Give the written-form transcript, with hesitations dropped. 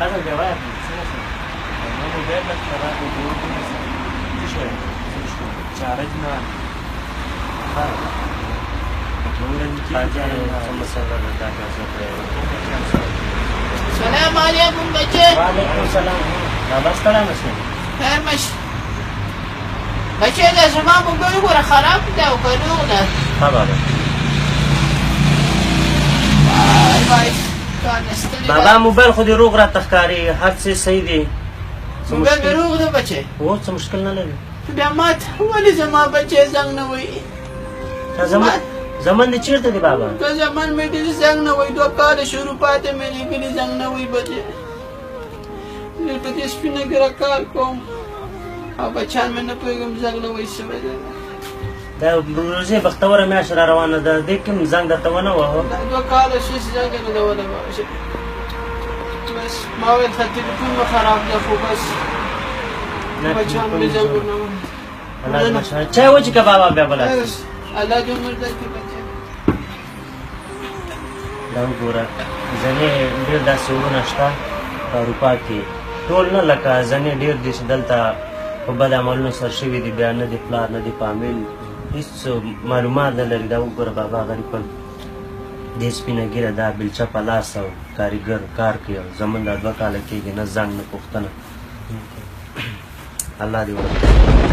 هذا الجواب موبايل لك خراب وجود شوية شارجنا السلام عليكم بچه. وعلیکم السلام. بابا ستړی نشې؟ خیر مش بچه دا زما موبایل ګوره خراب دی او که روغ ده. ښه بابا. وای وای ځان ستړی ده. بابا موبایل خو دې روغ راته ښکاري، هر څه صحیح دی. موبایل مې روغ ده بچه. هو څه مشکل نه لري. بیا ماته ولې زما بچی زنګ نه وایي؟ زمن دې چېرته دی بابا؟ که زمن مې ډېر زنګ نه وایي، 2 کاله شروع پاتې مې لېږلي زنګ نه وایي بچې. زه په دې سپینه ګیره کار کوم او بچیان مې نه پوهېږم زنګ نه وایي سوی دی. دا روژې بختوره میاشت را روانه ده، دې کوم زنګ درته ونه وهه؟ 2 کاله شي چې زنګ یې نه ده ولګولی. بس ما ویل ښه تلیفون مې خراب ده خو بس بچیان مې زنګ ونه وهي. چای وچېکه بابا بیا بله الله دې عمر درکړي بچی. دا وګوره ځینې ډېر داسې ورونه شته په اروپا کې، ټول نه لکه ځینې ډېر دي چې دلته په بد عملونو سر شوي دي، بیا نه دي پلار نه دي فامیل، هېڅ معلومات نه لري. دا وګوره بابا غریب دې سپینه ګیره دا بلچه په لاس او کاریګر کار کوي او زمونږ دا 2 کاله کېږي نه زنګ نه پوښتنه. الله دې ورکړي.